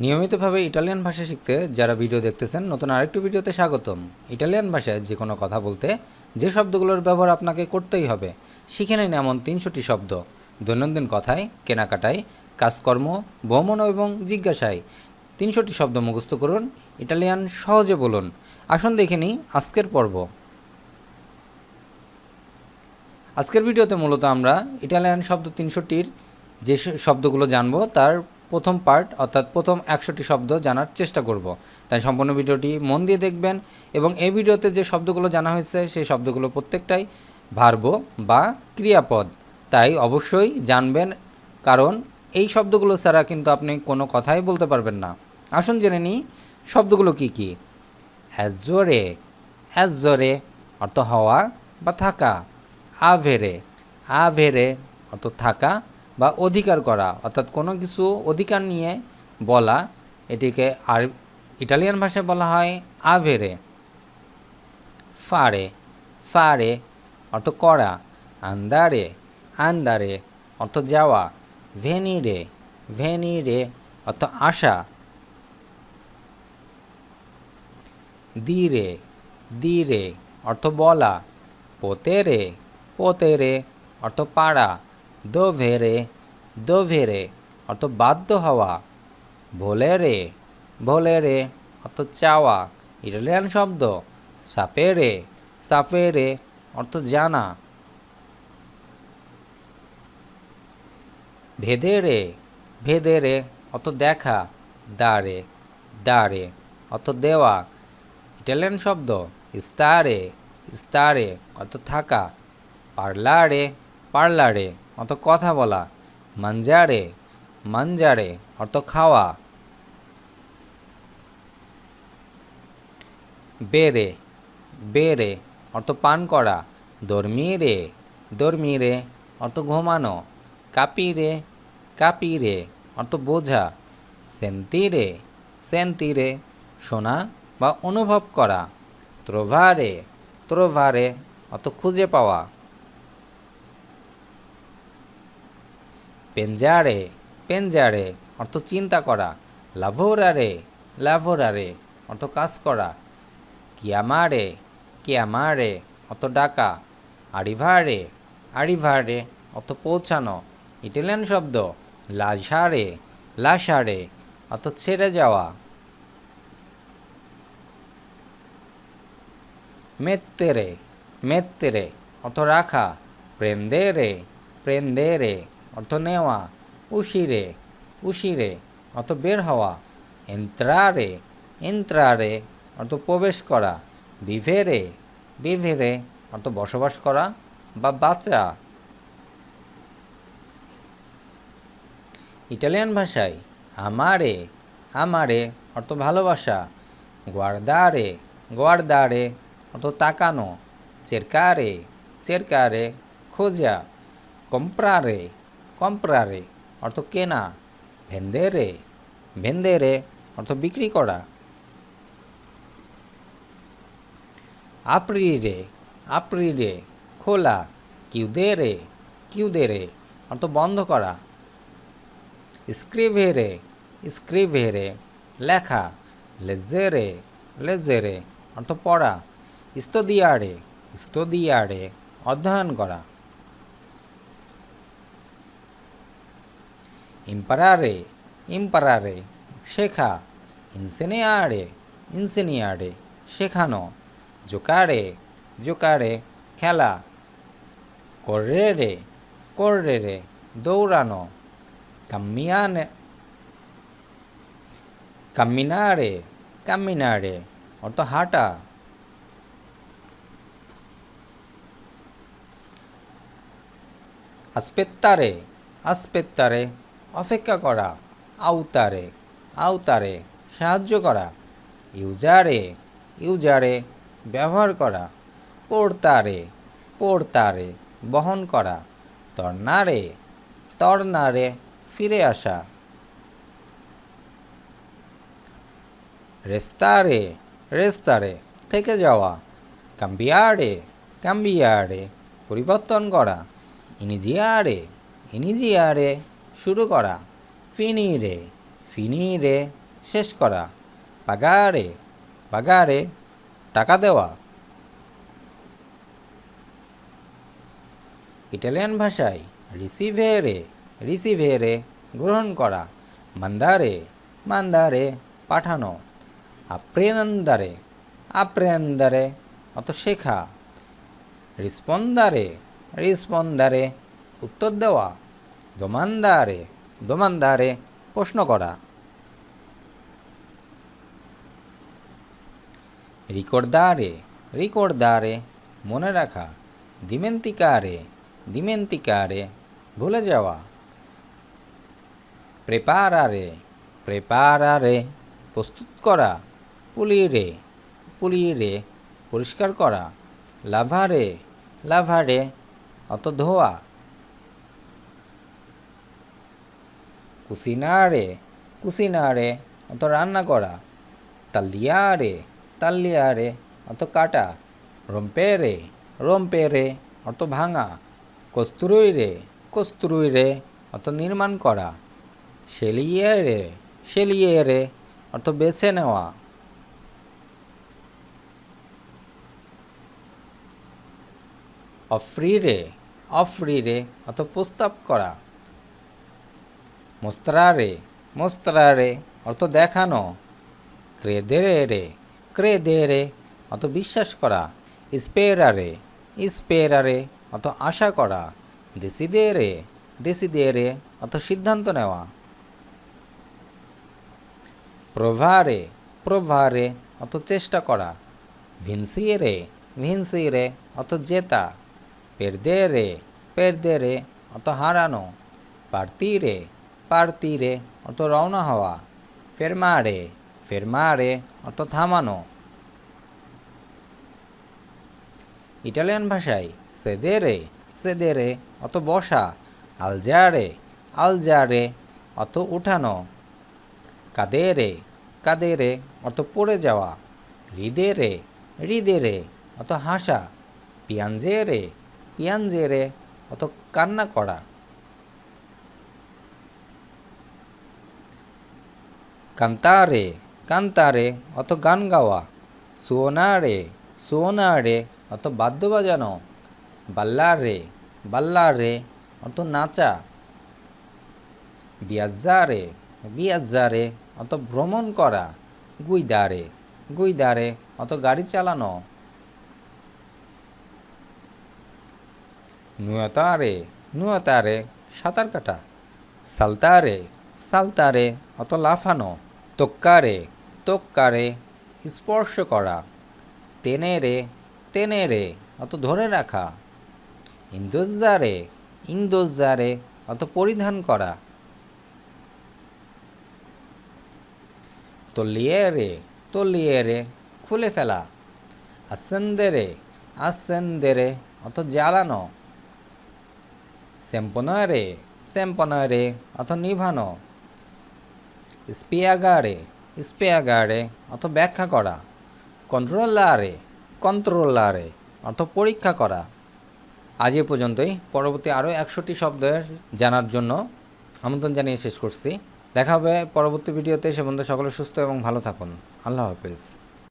নিয়মিতভাবে ইটালিয়ান ভাষা শিখতে যারা ভিডিও দেখতেছেন নতুন আরেকটি ভিডিওতে স্বাগতম। ইটালিয়ান ভাষায় যে কোনো কথা বলতে যে শব্দগুলোর ব্যবহার আপনাকে করতেই হবে শিখে নিন এমন 300টি শব্দ। দৈনন্দিন কথায়, কেনাকাটায়, কাজকর্ম, ভ্রমণ এবং জিজ্ঞাসায় 300টি শব্দ মুখস্থ করুন, ইটালিয়ান সহজে বলুন। আসুন দেখে নিই আজকের পর্ব। আজকের ভিডিওতে মূলত আমরা ইটালিয়ান শব্দ 300টির যে শব্দগুলো জানবো তার প্রথম পার্ট অর্থাৎ প্রথম 100টি শব্দ জানার চেষ্টা করব। তাই সম্পূর্ণ ভিডিওটি মন দিয়ে দেখবেন এবং এই ভিডিওতে যে শব্দগুলো জানা হয়েছে সেই শব্দগুলো প্রত্যেকটাই ভার্ব বা ক্রিয়াপদ, তাই অবশ্যই জানবেন, কারণ এই শব্দগুলো ছাড়া কিন্তু আপনি কোনো কথাই বলতে পারবেন না। আসুন জেনে নিই শব্দগুলো কি কি। অ্যাজোরে, অ্যাজোরে অর্থ হওয়া বা থাকা। আভেরে, আভেরে অর্থ থাকা বা অধিকার করা, অর্থাৎ কোনো কিছু অধিকার নিয়ে বলা, এটিকে আর ইটালিয়ান ভাষায় বলা হয় আভেরে। ফারে, ফারে অর্থ করা। আন্দারে, আন্দারে অর্থ যাওয়া। ভেনিরে, ভেনিরে অর্থ আসা। দিরে, দিরে অর্থ বলা। পোতেরে, পোতেরে অর্থ পাড়া। দোভেরে, দোভেরে অর্থ বাধ্য হওয়া। ভোলেরে, ভোলেরে অর্থ চাওয়া। ইটালিয়ান শব্দ সাপেরে, সাপেরে অর্থ জানা। ভেদেরে, ভেদেরে অর্থ দেখা। দাঁড়ে, দাঁড়ে অর্থ দেওয়া। ইটালিয়ান শব্দ স্তারে, স্তারে অর্থ থাকা। পার্লারে, পার্লারে অর্থ কথা বলা। মাঞ্জারে, মাঞ্জারে অর্থ খাওয়া। বেরে, বেরে অর্থ পান করা। দর্মিরে, দর্মিরে অর্থ ঘুমানো। কাপিরে, কাপিরে অর্থ বোঝা। সেন্তিরে, সেন্তিরে শোনা বা অনুভব করা। ত্রোভারে, ত্রোভারে অর্থ খুঁজে পাওয়া। পেঞ্জারে, পেঞ্জারে অর্থ চিন্তা করা। লাভোরারে, লাভোরারে অর্থ কাজ করা। কিয়ামারে, কিয়ামারে অর্থ ডাকা। আরিভারে, আরিভারে অর্থ পৌঁছানো। ইটালিয়ান শব্দ লাসারে, লাসারে অর্থ ছেড়ে যাওয়া। মেত্তেরে, মেত্তেরে অর্থ রাখা। প্রেন্দেরে, প্রেন্দেরে অর্থ নেওয়া। উশিরে, উশিরে অর্থ বের হওয়া। এন্ত্রারে, এন্ত্রারে অর্থ প্রবেশ করা। ভিভেরে, ভিভেরে অর্থ বসবাস করা বা বাঁচা। ইটালিয়ান ভাষায় আমারে, আমারে অর্থ ভালোবাসা। গুয়ার্দারে, গুয়ার্দারে অর্থ তাকানো। চেরকারে, চেরকারে খোঁজা। কম্প্রারে, কম্প্রারে অর্থ কেনা। ভেন্দেরে, ভেন্দেরে অর্থ বিক্রি করা। আপ্রিরে, আপ্রিরে খোলা। কিউদেরে, কিউদেরে অর্থ বন্ধ করা। স্ক্রিভেরে, স্ক্রিভেরে লেখা। লেজেরে, লেজেরে অর্থ পড়া। স্তোদিয়ারে, স্তোদিয়ারে অধ্যয়ন করা। ইম্পারারে, ইম্পারারে শেখা। ইনসেনিয়ারে, ইনসেনিয়ারে শেখানো। জোকারে, জোকারে খেলা। কর্রেরে, কর্রেরে দৌড়ানো। কাম্মিয়ানে, কাম্মিনারে, কাম্মিনারে অর্থ হাঁটা। আসপেত্তারে, আসপেত্তারে অপেক্ষা করা। আউতারে, আউতারে সাহায্য করা। ইউজারে, ইউজারে ব্যবহার করা। পোর্তারে, পোর্তারে বহন করা। তর্নারে, তর্নারে ফিরে আসা। রেস্তারে, রেস্তারে থেকে যাওয়া। কাম্বিয়ারে, কাম্বিয়ারে পরিবর্তন করা। ইনিজিয়ারে, ইনিজিয়ারে শুরু করা। ফিনিরে, ফিনিরে শেষ করা। পাগারে পাগারে টাকা দেওয়া। ইটালিয়ান ভাষায় রিসিভেরে রিসিভেরে গ্রহণ করা। মান্দারে মান্দারে পাঠানো। আপ্রেন্দারে আপ্রেন্দারে অত শেখা। রিসপন্দারে রিসপন্দারে উত্তর দেওয়া। দোমানদারে দোমানদারে প্রশ্ন করা। রিকর্দারে রিকর্দারে মনে রাখা। দিমেন্তিকারে দিমেন্তিকারে ভুলে যাওয়া। প্রেপারারে প্রেপারারে প্রস্তুত করা। পুলিরে পুলিরে পরিষ্কার করা। লাভারে লাভারে অত ধোয়া। কুসিনারে কুসিনারে অত রান্না করা। তালিয়ারে তালিয়ারে অত কাটা। রম্পেরে রম্পেরে অত ভাঙা। কস্তুরুইরে কস্তুরুইরে অত নির্মাণ করা। শেলিয়েরে শেলিয়েরে অত বেছে নেওয়া। অফ্রিরে অফ্রিরে অত প্রস্তাব করা। মোস্তারে মোস্তারে অত দেখানো। ক্রেদেরে ক্রেদেরে অত বিশ্বাস করা। স্পেরারে স্পেরারে অত আশা করা। দেশিদেরে দেশিদেরে অত সিদ্ধান্ত নেওয়া। প্রভারে প্রভারে অত চেষ্টা করা। ভিনসিরে ভিনসিরে অত জেতা। পেরদেরে পেরদেরে অত হারানো। পার্তিরে পার্তিরে অত রওনা হওয়া। ফেরমারে ফেরমারে অত থামানো। ইটালিয়ান ভাষায় সেদেরে সেদেরে অত বসা। আলজারে আলজারে অত উঠানো। কাদেরে কাদেরে অত পড়ে যাওয়া। হৃদেরে হৃদেরে অত হাসা। পিয়াঞ্জেরে পিয়াঞ্জেরে অত কান্না করা। কান্তারে কান্তারে অত গান গাওয়া। সুওনারে সুওনারে অত বাদ্য বাজানো। বাল্লারে বাল্লারে অত নাচা। বিয়াজ্জারে বিয়াজ্জারে অত ভ্রমণ করা। গুইদারে গুইদারে অত গাড়ি চালানো। নুয়তারে নুয়তারে সাঁতার কাটা। সালতারে সালতারে অত লাফানো। তোক্কারে তোক্কারে স্পর্শ করা। তেনেরে তেনেরে অত ধরে রাখা। ইন্দোজ্জারে ইন্দোজ্জারে অত পরিধান করা। তলিয়েরে তলিয়েরে খুলে ফেলা। আসেন্দেরে আসেন্দেরে অত জ্বালানো। সেম্পনারে সেম্পনারে অত নিভানো। স্পিয়াগারে স্পিয়াগারে অত ব্যাখ্যা করা। কন্ট্রোলারে কন্ট্রোলারে অত পরীক্ষা করা। আজ এ পর্যন্তই। পরবর্তী আরও 100টি শব্দের জানার জন্য আমন্ত্রণ জানিয়ে শেষ করছি। দেখা হবে পরবর্তী ভিডিওতে। সে পর্যন্ত সকলে সুস্থ এবং ভালো থাকুন। আল্লাহ হাফেজ।